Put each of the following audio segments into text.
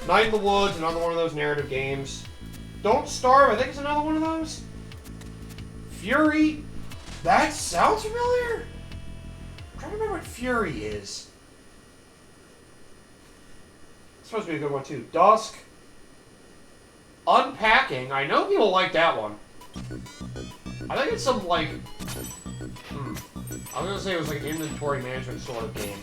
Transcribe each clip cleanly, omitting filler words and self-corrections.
Night in the Woods, another one of those narrative games. Don't Starve, I think it's another one of those. Fury, that sounds familiar. I'm trying to remember what Fury is. It's supposed to be a good one too. Dusk. Unpacking, I know people like that one. I think it's some like... I was gonna say it was like an inventory management sort of game.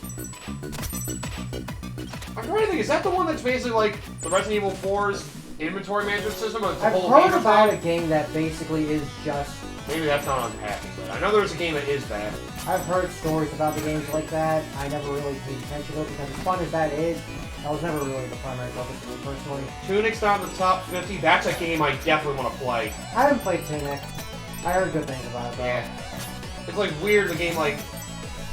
I'm trying to think, is that the one that's basically like the Resident Evil 4's inventory management system? Or I've heard about a game that basically is just... Maybe that's not Unpacking, but I know there's a game that is that. I've heard stories about the games like that. I never really paid attention to it because as fun as that is, that was never really the primary focus for me personally. Tunic's not in the top 50. That's a game I definitely want to play. I haven't played Tunic. I heard good things about it though. Yeah. It's like weird, the game like...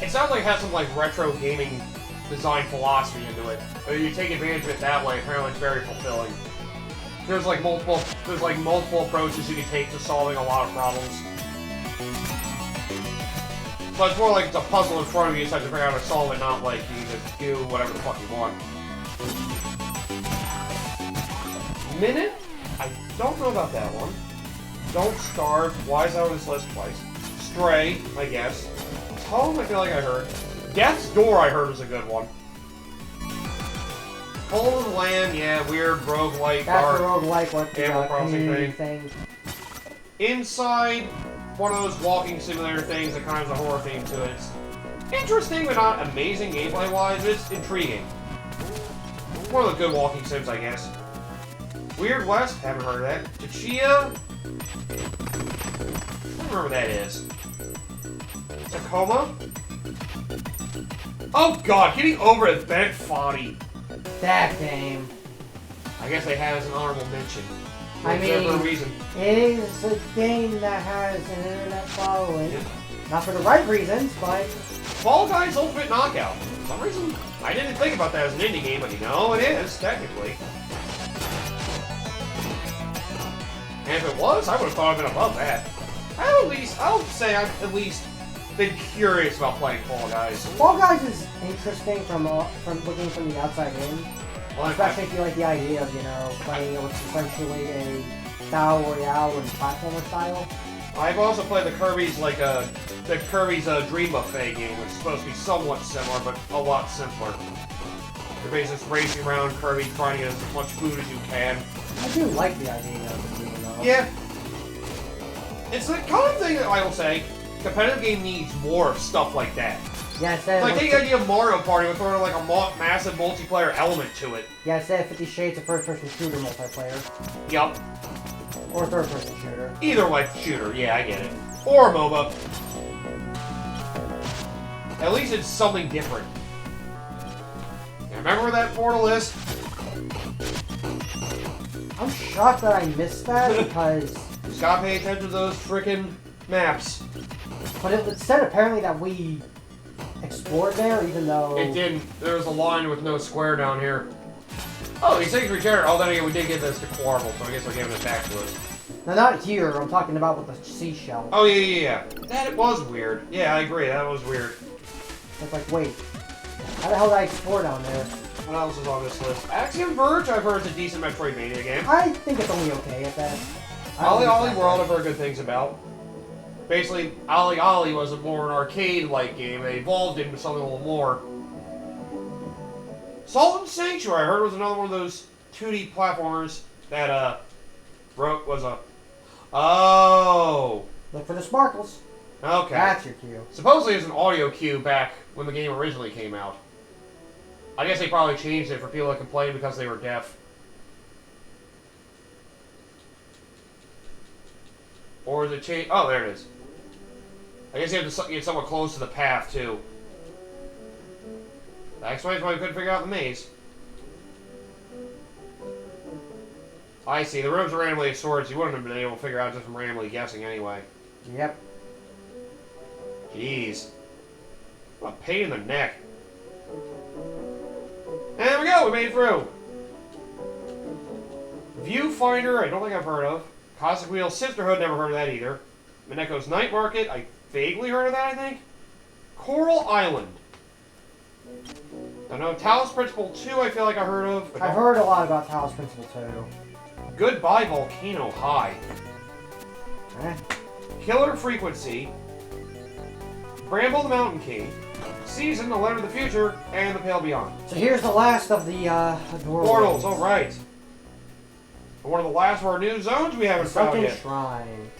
It sounds like it has some like retro gaming design philosophy into it. But you take advantage of it that way, apparently it's very fulfilling. There's like multiple approaches you can take to solving a lot of problems. But it's more like it's a puzzle in front of you, you just have to figure out how to solve it, not like you just do whatever the fuck you want. Minute? I don't know about that one. Don't Starve. Why is that on this list twice? Stray, I guess. Home, I feel like I heard. Death's Door, I heard was a good one. Hole in the Land, yeah, weird roguelike. That's a roguelike, what the Animal Crossing community thing. Inside, one of those walking simulator things that kind of has a horror theme to it. It's interesting, but not amazing gameplay-wise. It's intriguing. One of the good walking sims, I guess. Weird West, haven't heard of that. Tachia, I don't remember what that is. Tacoma? Oh god, getting over it, Bent Foddy. That game. I guess they have as an honorable mention. I mean, for a reason. It is a game that has an internet following. Yeah. Not for the right reasons, but... Fall Guys Ultimate Knockout. For some reason, I didn't think about that as an indie game, but you know, it is, technically. And if it was, I would have thought I'd been above that. I'll say I've at least been curious about playing Fall Guys. Fall Guys is interesting from looking from the outside in. Well, especially if you like the idea of, you know, playing what's essentially a battle royale and platformer style. I've also played the Kirby's Dream Buffet game, which is supposed to be somewhat similar, but a lot simpler. You're basically just racing around Kirby, trying to get as much food as you can. I do like the idea of the game, though. Yeah. It's the kind of thing that I will say, competitive game needs more of stuff like that. Yeah, like, take the idea of Mario Party with sort of like a massive multiplayer element to it. Yeah, instead of 50 Shades of first-person shooter multiplayer. Yup. Or third-person shooter. Either way, shooter, yeah, I get it. Or MOBA. At least it's something different. Yeah, remember where that portal is? I'm shocked that I missed that because... Just gotta pay attention to those frickin' maps. But it said apparently that we explored there, even though... It didn't. There was a line with no square down here. Oh, these things regenerate. Oh, then again, we did get this to Quarble, so I guess they're giving it back to us. No, not here. I'm talking about with the seashell. Oh, yeah. That was weird. Yeah, I agree. That was weird. It's like, wait. How the hell did I explore down there? What else is on this list? Axiom Verge, I've heard, is a decent Metroidvania game. I think it's only okay at that. Ollie World, I've heard good things about. Basically, Ollie was a more an arcade-like game. They evolved into something a little more. Salt and Sanctuary, I heard, was another one of those 2D platformers that, was a... Oh! Look for the sparkles. Okay. That's your cue. Supposedly it was an audio cue back when the game originally came out. I guess they probably changed it for people that complained because they were deaf. Or is it changed? Oh, there it is. I guess you have to get somewhat close to the path, too. That explains why we couldn't figure out the maze. I see. The rooms are randomly assorted, so you wouldn't have been able to figure out just from randomly guessing anyway. Yep. Jeez. What a pain in the neck. And there we go, we made it through. Viewfinder, I don't think I've heard of. Cosmic Wheel Sisterhood, never heard of that either. Mineko's Night Market, I vaguely heard of that, I think. Coral Island. I know Talos Principle 2 I feel like I heard of. I've heard a lot about Talos Principle 2. Goodbye Volcano High. Eh? Killer Frequency. Bramble the Mountain King. Season, The Letter of the Future, and The Pale Beyond. So here's the last of the Portals, alright. One of the last of our new zones we haven't found Sunken yet. Shrine.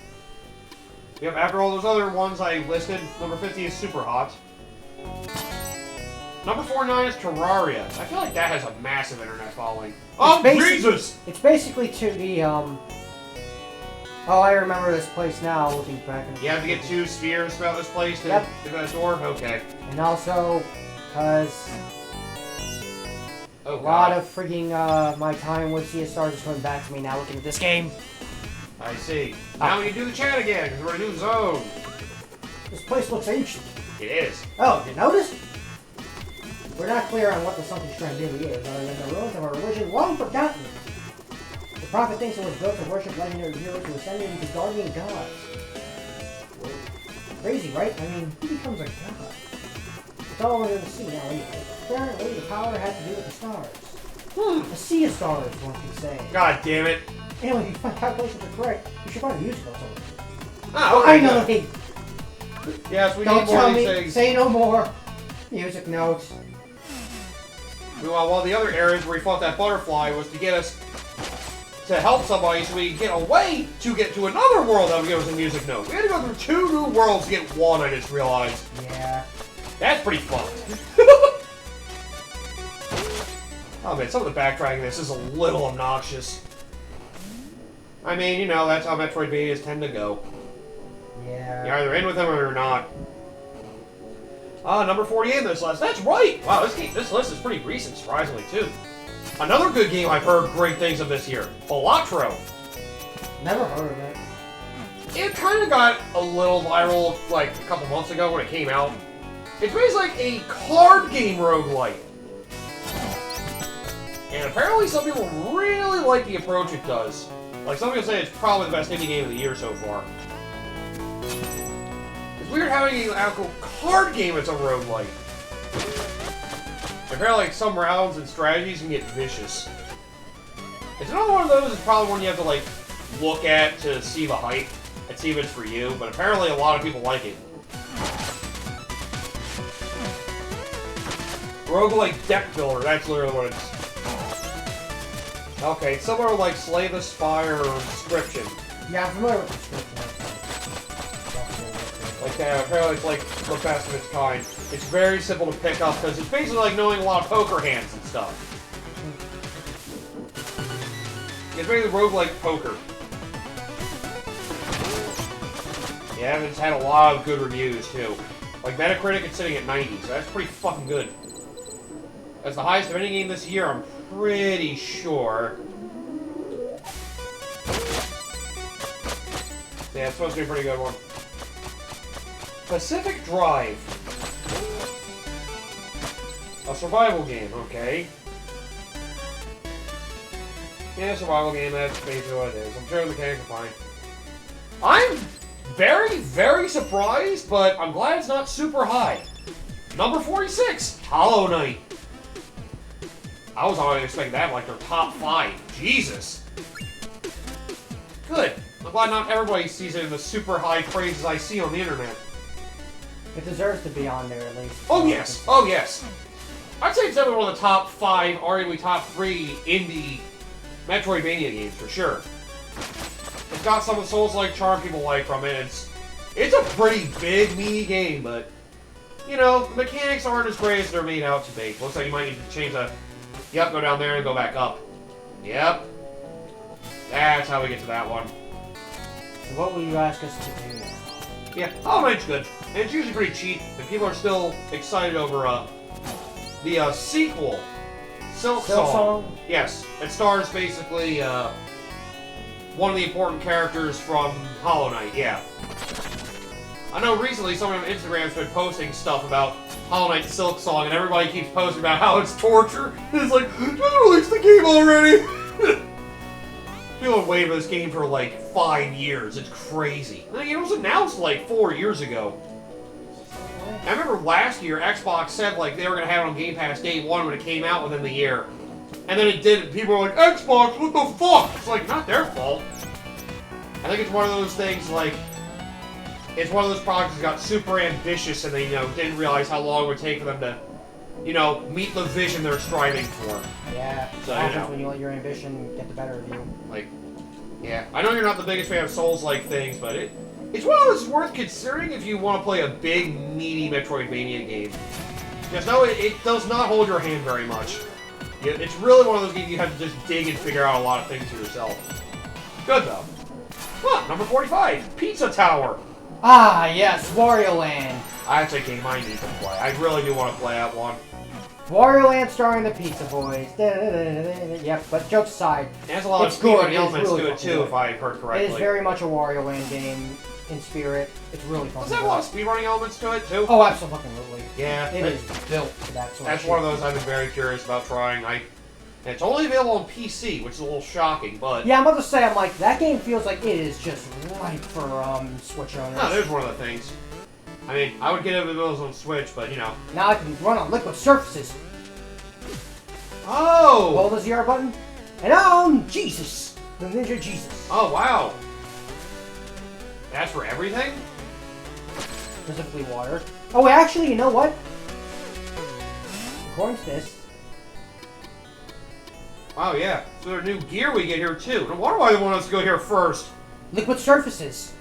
Yep, after all those other ones I listed, number 50 is super hot. Number 49 is Terraria. I feel like that has a massive internet following. Oh, Jesus! It's basically to the, Oh, I remember this place now, looking back. You have to get 2 spheres throughout this place to Yep. get that door? Okay. And also, because Oh, a lot of freaking, my time with CSR just went back to me now looking at this game. I see. Now we can do the chat again, because we're in a new zone. This place looks ancient. It is. Oh, you notice? We're not clear on what the Sunken Shrine really is, other than the ruins of a religion long forgotten. The prophet thinks it was built to worship legendary heroes who ascended into guardian gods. Crazy, right? I mean, who becomes a god? It's all we're going to see now anyway. Apparently, the power had to do with the stars. A sea of stars, one could say. God damn it. And when you find calculations are correct, you should find a music notes over it. Ah, okay, I know, good. hey, Yes, we don't need more tell of these me, things. say no more. Music notes. Meanwhile, one of the other areas where we fought that butterfly was to get us to help somebody so we could get away to get to another world that would give us a music note. We had to go through 2 new worlds to get one, I just realized. Yeah. That's pretty fucked. Oh man, some of the backtracking in this is a little obnoxious. I mean, you know, that's how Metroidvanias tend to go. Yeah. You're either in with them or you're not. Number 48 in this list. That's right! Wow, this list is pretty recent, surprisingly, too. Another good game I've heard great things of this year. Balatro. Never heard of it. It kind of got a little viral, like, a couple months ago when it came out. It's basically like a card game roguelike. And apparently some people really like the approach it does. Like, some people say it's probably the best indie game of the year so far. It's weird having an actual card game as a roguelike. Apparently, like, some rounds and strategies can get vicious. It's another one of those, it's probably one you have to, like, look at to see the hype and see if it's for you, but apparently a lot of people like it. Roguelike deck builder, that's literally what it's... Okay, it's similar to, like, Slay the Spire or Inscription. Yeah, I'm familiar with Inscription. Like that, apparently it's like the best of its kind. It's very simple to pick up because it's basically like knowing a lot of poker hands and stuff. It's basically roguelike poker. Yeah, and it's had a lot of good reviews too. Like Metacritic, it's sitting at 90, so that's pretty fucking good. That's the highest of any game this year, I'm pretty sure. Yeah, it's supposed to be a pretty good one. Pacific Drive. A survival game, okay. Yeah, survival game, that's basically what it is. I'm sure the mechanics are fine. I'm very, very surprised, but I'm glad it's not super high. Number 46, Hollow Knight. I was always expecting that like their top 5. Jesus. Good. I'm glad not everybody sees it in the super high praises I see on the internet. It deserves to be on there at least. Oh yes, oh yes. I'd say it's definitely one of the top 5, arguably top 3 indie Metroidvania games for sure. It's got some of the Souls-like charm people like from it. It's a pretty big, meaty game, but you know, the mechanics aren't as great as they're made out to be. Looks like you might need to change the... Yep, go down there and go back up. Yep. That's how we get to that one. So what will you ask us to do now? Yeah, Hollow Knight's good. And it's usually pretty cheap, and people are still excited over the sequel, Silk Song. Yes, it stars basically one of the important characters from Hollow Knight, yeah. I know recently someone on Instagram's been posting stuff about Hollow Knight Silk Song, and everybody keeps posting about how it's torture. It's like, just release the game already! People have waited for this game for like 5 years. It's crazy. It was announced like 4 years ago. I remember last year, Xbox said like they were going to have it on Game Pass day one when it came out within the year. And then it did, and people were like, Xbox, what the fuck? It's like, not their fault. I think it's one of those things like, it's one of those projects that got super ambitious and they, didn't realize how long it would take for them to, meet the vision they're striving for. Yeah, so, happens when you let your ambition get the better of you. Like, yeah, I know you're not the biggest fan of Souls-like things, but it's one of those worth considering if you want to play a big, meaty Metroidvania game. Just know it does not hold your hand very much. It's really one of those games you have to just dig and figure out a lot of things for yourself. Good, though. Huh, number 45, Pizza Tower. Ah, yes, Wario Land. That's a game I need to play. I really do want to play that one. Wario Land starring the Pizza Boys. Yep, but jokes aside, it has a lot of speedrun elements to it, too, if I heard correctly. It is very much a Wario Land game in spirit. It's really fun. Does it have a lot of speedrunning elements to it, too? Oh, absolutely. Yeah. It is built for that sort of shit. That's one of those I've been very curious about trying. It's only available on PC, which is a little shocking, but... Yeah, I'm about to say, I'm like, that game feels like it is just ripe for Switch owners. No, there's one of the things. I mean, I would get it if it was on Switch, but, Now I can run on liquid surfaces. Oh! Hold the ZR button. And Jesus! The Ninja Jesus. Oh, wow. That's for everything? Specifically water. Oh, actually, you know what? According to this... Oh, yeah. So there's new gear we get here, too. No wonder why they want us to go here first. Liquid surfaces.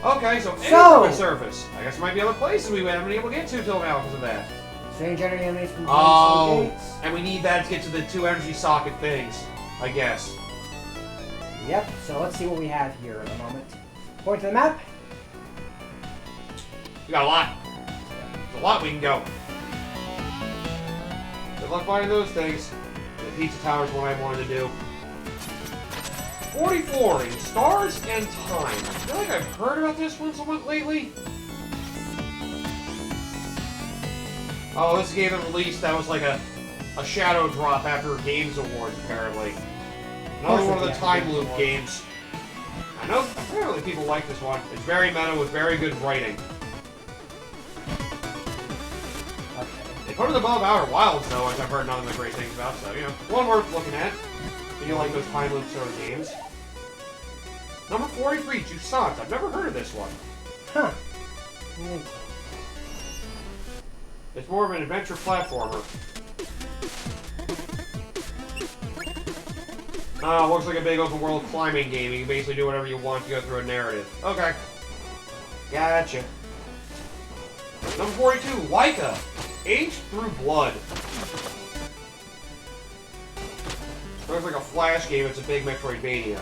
Okay, so any liquid surface. I guess there might be other places we haven't been able to get to till now because of that. Strange energy emanates from gates. And we need that to get to the 2 energy socket things, I guess. Yep, so let's see what we have here at the moment. Point to the map. We got a lot. There's a lot we can go. Good luck finding those things. The Pizza Tower is what I wanted to do. 44 in Stars and Time. I feel like I've heard about this one somewhat lately. Oh, this game that released that was like a shadow drop after Games Awards, apparently. Another one of the time loop games. I know apparently people like this one. It's very meta with very good writing. They put it above Outer Wilds, though, which I've heard nothing but great things about, so, one worth looking at. If you like those time loop sort of games. Number 43, Jusant. I've never heard of this one. Huh. It's more of an adventure platformer. Looks like a big open world climbing game. You can basically do whatever you want to go through a narrative. Okay. Gotcha. Number 42, Laika. Age Through Blood. Looks like a Flash game. It's a big Metroidvania.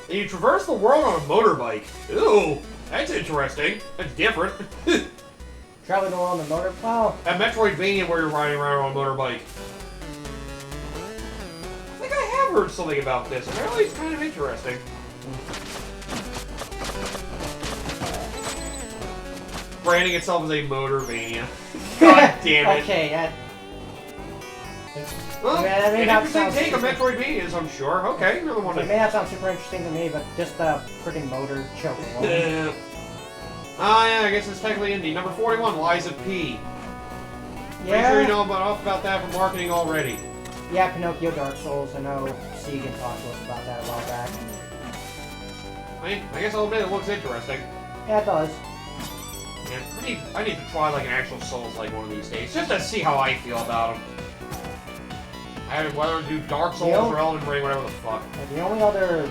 And you traverse the world on a motorbike. Ooh, that's interesting. That's different. Traveling around the motor... Well... A Metroidvania where you're riding around on a motorbike. I think I have heard something about this. Apparently it's kind of interesting. Branding itself as a Motorvania. God damn it. Okay, well, that may an not interesting sound take of super... Metroidvanias, I'm sure. Okay, another one. It may not sound super interesting to me, but just the freaking motor choke alone. Yeah, I guess it's technically indie. Number 41, Liza P. Yeah. Pretty sure you know enough about that from marketing already. Yeah, Pinocchio Dark Souls. I know Segan talked to us about that a while back. I guess I'll admit it looks interesting. Yeah, it does. Yeah, I need to try like an actual Souls like one of these days, just to see how I feel about them. Whether to do Dark Souls or Elden Ring, whatever the fuck. The only other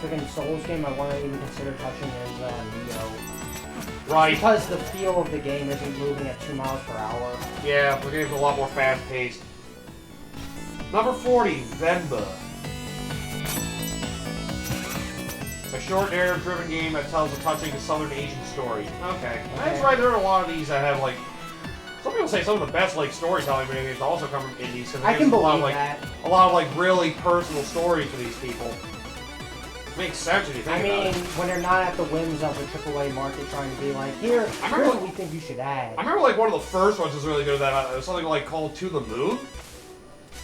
freaking Souls game I want to even consider touching is Neo. Right. Because the feel of the game isn't moving at 2 miles per hour. Yeah, the game's a lot more fast-paced. Number 40, Venba. A short narrative-driven game that tells a touching Southern Asian story. Okay. That's right, there are a lot of these that have, like... Some people say some of the best, like, storytelling video games also come from indies. I can believe that. A lot of, like, really personal stories for these people. Makes sense when you think about it. when they're not at the whims of the AAA market trying to be like, here's what we think you should add. I remember, like, one of the first ones was really good at that. It was something, like, called To the Moon.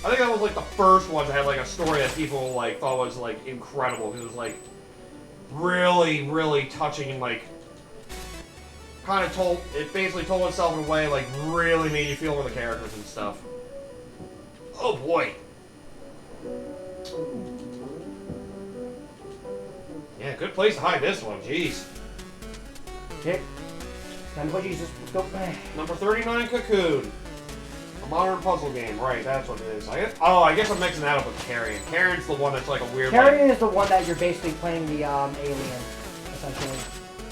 I think that was, like, the first one that had, like, a story that people, like, thought was, like, incredible. Because it was, like, really, really touching and, like, kind of basically told itself in a way, like, really made you feel for the characters and stuff. Oh boy. Yeah, good place to hide this one, jeez. Okay. Time to Jesus. Let's go. Number 39, Cocoon. A modern puzzle game, right, that's what it is. I guess I'm mixing that up with Carrion. Carrion's the one that's like a weird... Carrion is the one that you're basically playing the alien, essentially.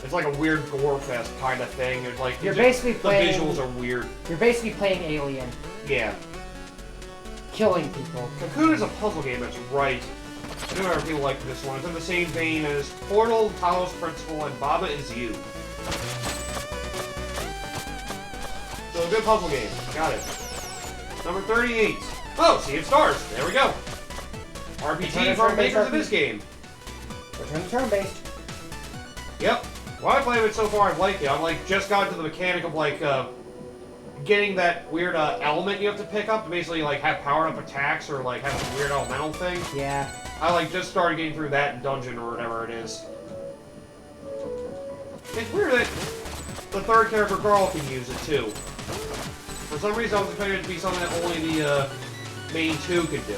It's like a weird gore fest kind of thing. It's like... You're basically playing... The visuals are weird. You're basically playing Alien. Yeah. Killing people. Cocoon is a puzzle game, that's right. I know other people like this one. It's in the same vein as Portal, Talos Principle, and Baba Is You. So a good puzzle game. Got it. Number 38. Oh, Sea of Stars. There we go. RPG from makers of this game. Return to turn-based. Yep. What I played with so far, I've liked it. I've like just gotten to the mechanic of like getting that weird element you have to pick up to basically like have powered up attacks or like have some weird elemental thing. Yeah. I like just started getting through that dungeon or whatever it is. It's weird that the third character girl can use it too. For some reason I was expecting it to be something that only the main two could do.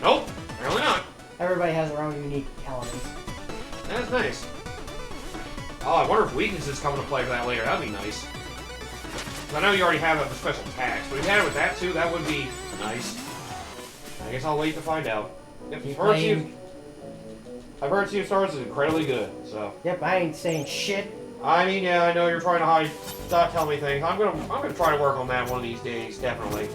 Nope, apparently not. Everybody has their own unique elements. That's nice. Oh, I wonder if weaknesses come into play for that later. That'd be nice. I know you already have that for special attacks, but if you had it with that too, that would be nice. I guess I'll wait to find out. Yep, I've heard Sea of Stars is incredibly good, so. Yep, I ain't saying shit. I mean, yeah, I know you're trying to hide, not tell me things. I'm gonna try to work on that one of these days, definitely.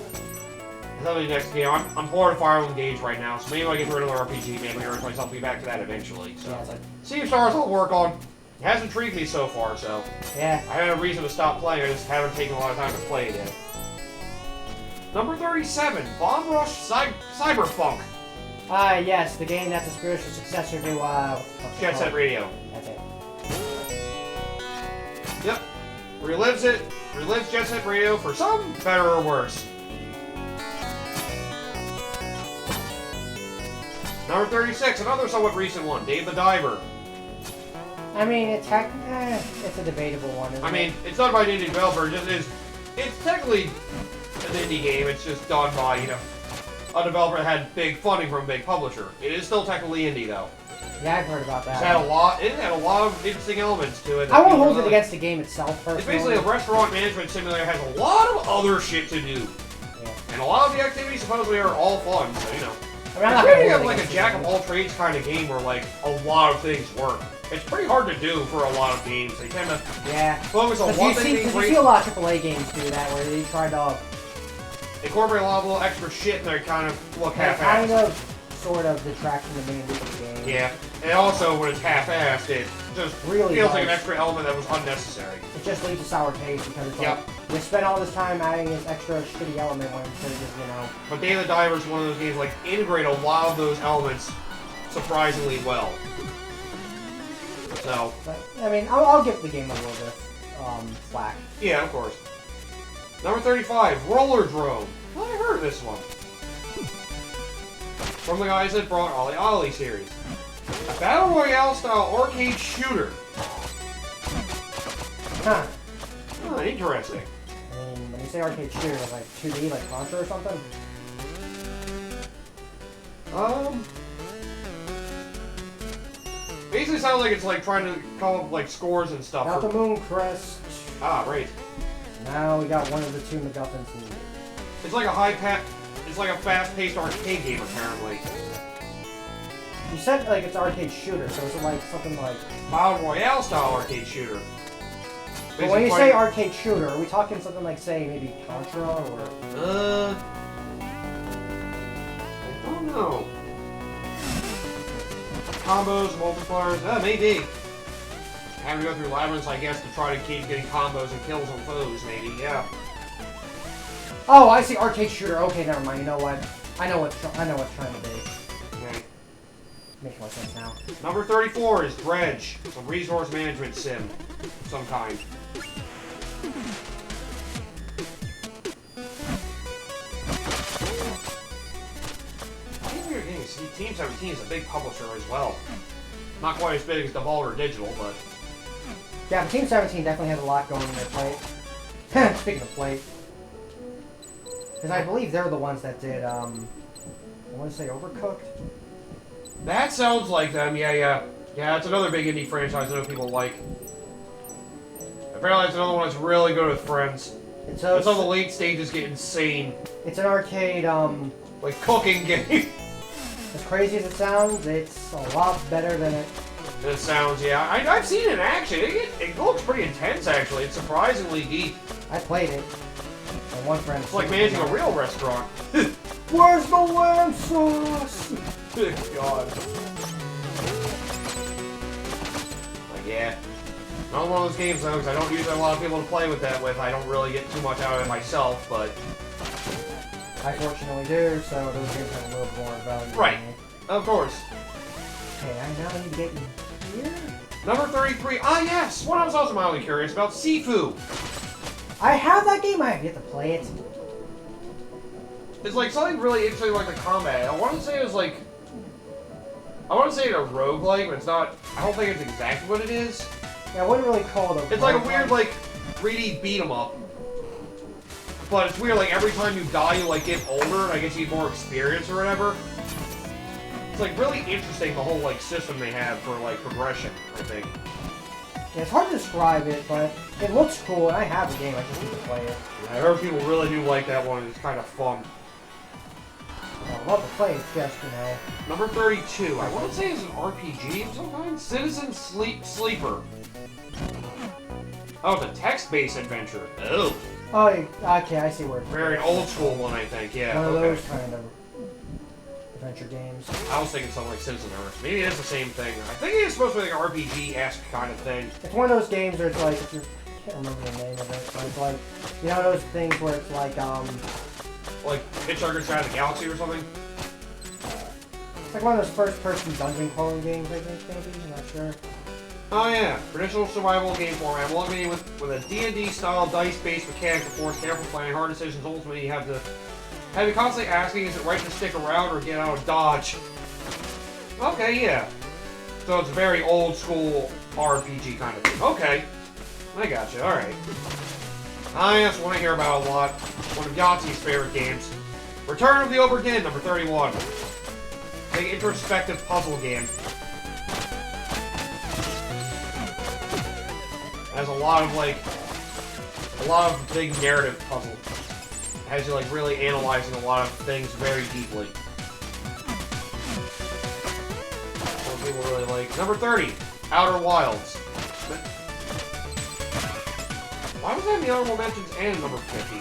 That'll be the next game. I'm bored of Fire Engage right now, so maybe when I get rid of the RPG, maybe I'll myself be back to that eventually. So, Yeah, like... Sea of Stars I'll work on. It has intrigued me so far, so. Yeah. I had a reason to stop playing. I just haven't taken a lot of time to play it yet. Number 37, Bomb Rush Cyberpunk. Yes, the game that's a spiritual successor to, Jet Set Radio. That's it. Yep. Relives Jet Set Radio for some better or worse. Number 36, another somewhat recent one, Dave the Diver. I mean, it's a debatable one, isn't it? I mean, it's done by an indie developer, it's technically an indie game, it's just done by, you know, a developer that had big funding from a big publisher. It is still technically indie, though. Yeah, I've heard about that. It had a lot of interesting elements to it. I won't hold it against the game itself, personally. It's basically a restaurant management simulator that has a lot of other shit to do. Yeah. And a lot of the activities supposedly are all fun, so, you know. I mean, it's really have like a jack-of-all-trades kind of game where, like, a lot of things work. It's pretty hard to do for a lot of games. They tend to focus on one thing. Because you see a lot of AAA games do that, where they try to incorporate a lot of little extra shit and they kind of look half-assed. Kind of, sort of detract from the main loop of the game. Yeah, and also when it's half-assed, it just really feels like an extra element that was unnecessary. It just leaves a sour taste because it's like, we spent all this time adding this extra shitty element when instead of just, you know. But Dave the Diver is one of those games like integrate a lot of those elements surprisingly well. So, but, I mean, I'll give the game a little bit slack. Yeah, of course. Number 35, Roller Drone. Well, I heard of this one. From the guys that brought Ollie Ollie series. A Battle Royale style arcade shooter. Huh. Oh, interesting. I mean, when you say arcade shooter, like 2D, like Contra or something? Basically sounds like it's like trying to come up with like scores and stuff. Got the Moon Crest. Ah, right. Now we got one of the two MacGuffins needed. It's like it's like a fast-paced arcade game, apparently. You said like it's arcade shooter, so is it like something like Battle Royale style arcade shooter? But when you say arcade shooter, are we talking something like, say, maybe Contra or? I don't know. Combos, multipliers, maybe. Having to go through labyrinths, I guess, to try to keep getting combos and kills on foes, maybe, yeah. Oh, I see, arcade shooter. Okay, never mind. You know what? I know what's trying to be. Okay. Makes more sense now. Number 34 is Dredge. It's a resource management sim of some kind. Team 17 is a big publisher as well. Not quite as big as Devolver Digital, but... Yeah, but Team 17 definitely has a lot going in their plate. Speaking of plate. Because I believe they're the ones that did, I want to say Overcooked? That sounds like them, yeah. Yeah, it's another big indie franchise I know people like. Apparently it's another one that's really good with friends. It's on the late stages get insane. It's an arcade, like cooking game. As crazy as it sounds, it's a lot better than it sounds, yeah. I've seen it in action. It looks pretty intense, actually. It's surprisingly deep. I played it. And one friend... It's like managing a real restaurant. Where's the lamb sauce? Good God. Like, yeah. Not one of those games, though, because I don't usually have a lot of people to play with that with. I don't really get too much out of it myself, but... I fortunately do, so those games have a little more value. Right. Of course. Okay, I now need to get in here. Number 33. Ah, yes! One I was also mildly curious about. Sifu. I have that game. I have yet to play it. It's like something really interesting like the combat. I want to say it was like... I want to say it's a roguelike, but it's not... I don't think it's exactly what it is. Yeah, I wouldn't really call it a It's like a weird, like, 3D beat-em-up. But it's weird, like, every time you die, you, like, get older, and I guess you get more experience or whatever. It's, like, really interesting, the whole, like, system they have for, like, progression, I think. Yeah, it's hard to describe it, but it looks cool, and I have the game, I just need to play it. Yeah, I heard people really do like that one, it's kind of fun. I'd love to play it, just, you know. Number 32, I want to say it's an RPG of some kind? Citizen Sleeper. Oh, it's a text-based adventure. Oh. Oh, okay, I see where it's Very old school one, I think, yeah. One of those kind of adventure games. I was thinking something like Citizen Earth. Maybe it's the same thing. I think it's supposed to be like an RPG-esque kind of thing. It's one of those games where it's like, I can't remember the name of it, but it's like, you know those things where it's like, like Hitchhiker's Guide to the Galaxy or something? It's like one of those first-person dungeon crawling games, I think, maybe? I'm not sure. Oh yeah, traditional survival game format, eliminated with a D&D style dice-based mechanic that force careful planning, hard decisions. Ultimately, you have to constantly asking, is it right to stick around or get out of dodge? Okay, yeah. So it's a very old school RPG kind of thing. Okay, I gotcha. All right. Yes, one I hear about a lot. One of Yahtzee's favorite games, Return of the Obra Dinn, number 31. Big introspective puzzle game. Has a lot of big narrative puzzle. It has you like really analyzing a lot of things very deeply. Some people really like. Number 30, Outer Wilds. Why was that in the honorable mentions and number 50?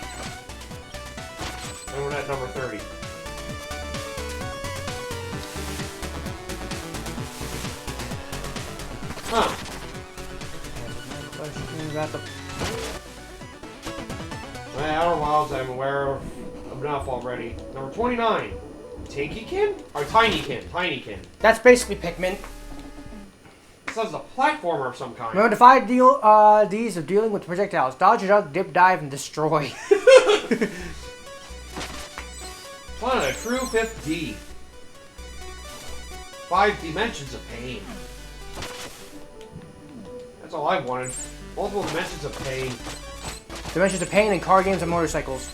And we're at number 30. Huh. About the... Outer Wilds I'm aware of enough already. Number 29. Tinkykin? Or Tinykin. That's basically Pikmin. This is a platformer of some kind. Remember the 5 Ds of dealing with projectiles. Dodge, duck, dip, dive, and destroy. Fun, a true 5th D. 5 dimensions of pain. That's all I wanted. Multiple dimensions of pain. Dimensions of pain in car games and motorcycles.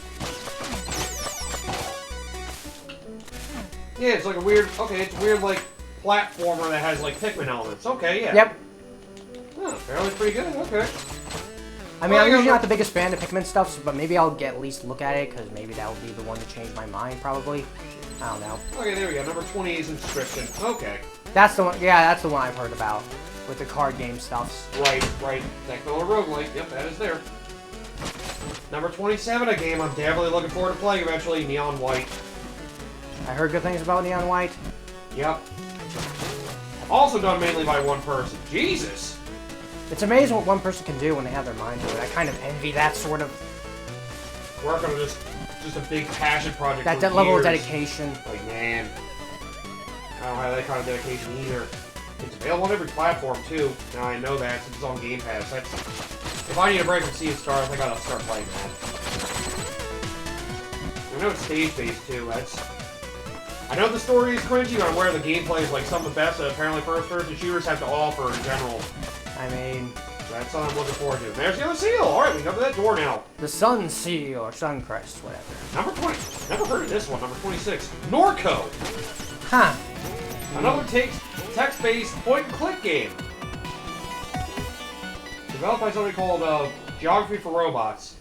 Yeah, it's like a weird... Okay, it's a weird, like, platformer that has, like, Pikmin elements. Okay, yeah. Yep. Oh, apparently pretty good. Okay. I mean, I'm usually not the biggest fan of Pikmin stuff, but maybe I'll at least look at it, because maybe that will be the one to change my mind, probably. I don't know. Okay, there we go. Number 20 is Inscription. Okay. That's the one, yeah, that's the one I've heard about, with the card game stuffs. Right. Techno or roguelike. Yep, that is there. Number 27, a game I'm definitely looking forward to playing eventually, Neon White. I heard good things about Neon White. Yep. Also done mainly by one person. Jesus! It's amazing what one person can do when they have their mind to it. I kind of envy that sort of... Work on just a big passion project That for level of years. dedication. Like, man. I don't have that kind of dedication either. It's available on every platform, too. Now I know that, since it's on Game Pass. That's... If I need a break from Sea of Stars, I gotta start playing that. I know it's stage-based, too. I know the story is cringy, but I'm aware the gameplay is like some of the best that apparently first-person shooters have to offer in general. I mean, That's what I'm looking forward to. There's the other seal! Alright, we can go to that door now. The Sun Seal, or Sun Crest, whatever. Number 20. Never heard of this one. Number 26. Norco. Huh. Another text-based point-and-click game. Developed by somebody called Geography for Robots.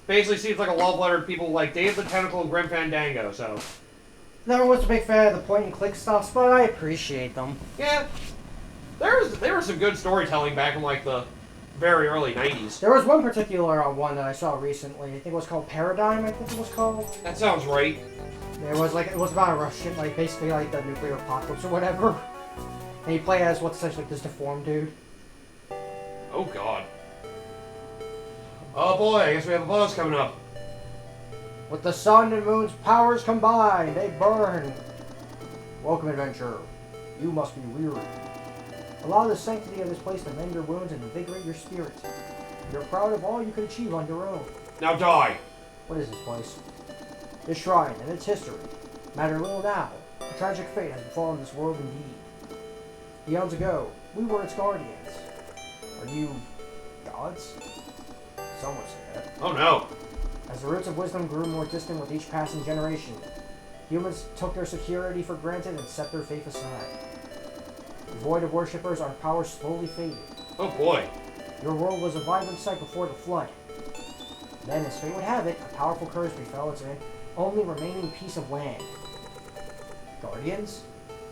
Basically seems like a love letter to people like Dave the Tentacle and Grim Fandango, so... Never was a big fan of the point-and-click stuff, but I appreciate them. Yeah. There was some good storytelling back in, like, the very early 90s. There was one particular one that I saw recently. I think it was called Paradigm, I think it was called. That sounds right. It was about a Russian, like, basically like the nuclear apocalypse or whatever. And you play as what's essentially like this deformed dude. Oh, God. Oh, boy, I guess we have a buzz coming up. With the sun and moon's powers combined, they burn. Welcome, adventurer. You must be weary. Allow the sanctity of this place to mend your wounds and invigorate your spirit. You're proud of all you can achieve on your own. Now die. What is this place? This shrine and its history matter little now. A tragic fate has befallen this world indeed. Eons ago, we were its guardians. Are you gods? Some would say that. Oh, no. As the roots of wisdom grew more distant with each passing generation, humans took their security for granted and set their faith aside. Void of worshippers, our power slowly faded. Oh, boy. Your world was a vibrant sight before the flood. Then, as fate would have it, a powerful curse befell its only remaining piece of land. Guardians?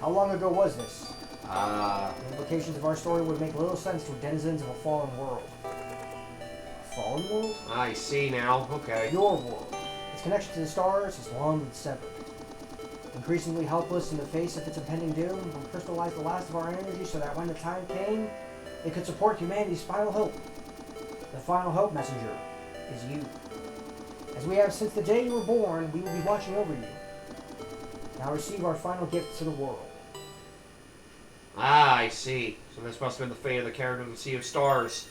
How long ago was this? The implications of our story would make little sense to denizens of a fallen world. A fallen world? I see now. Okay. Your world. Its connection to the stars has long been severed. Increasingly helpless in the face of its impending doom, we crystallized the last of our energy so that when the time came, it could support humanity's final hope. The final hope messenger is you. As we have since the day you were born, we will be watching over you. Now receive our final gift to the world. Ah, I see. So this must have been the fate of the character of the Sea of Stars.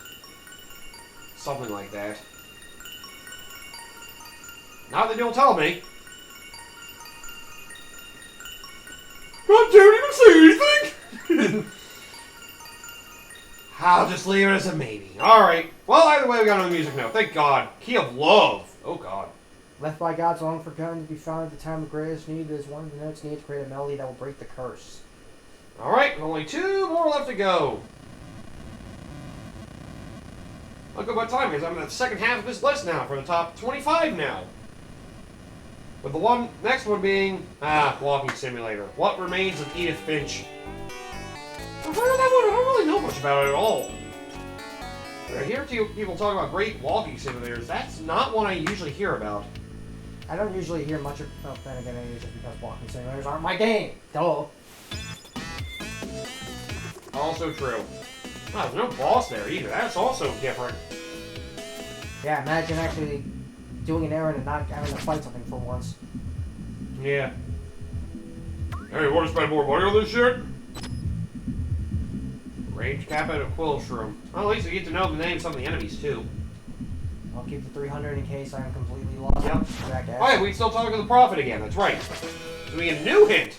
Something like that. Not that you'll tell me. I don't even say anything! I'll just leave it as a maybe. Alright. Well, either way, we got another music note. Thank God. Key of Love. Oh, God. Left by God's long forgotten to be found at the time of greatest need is one of the notes needed to create a melody that will break the curse. Alright, only 2 more left to go. Look at what time it is. I'm in the second half of this list now for the top 25 now. With the next one being, Walking Simulator. What Remains of Edith Finch. I've heard of that one, I don't really know much about it at all. But I hear people talk about great walking simulators. That's not one I usually hear about. I don't usually hear much about that again, just because walking simulators aren't my game. Duh. Also true. Wow, there's no boss there either. That's also different. Yeah, imagine actually doing an errand and not having to fight something for once. Yeah. Hey, you want to spend more money on this shit? Range cap out of Quillshroom. Well, at least we get to know the names of some of the enemies, too. I'll keep the 300 in case I am completely lost. Yep. Jackass. Oh, yeah, we can still talk to the Prophet again. That's right. So we get a new hint.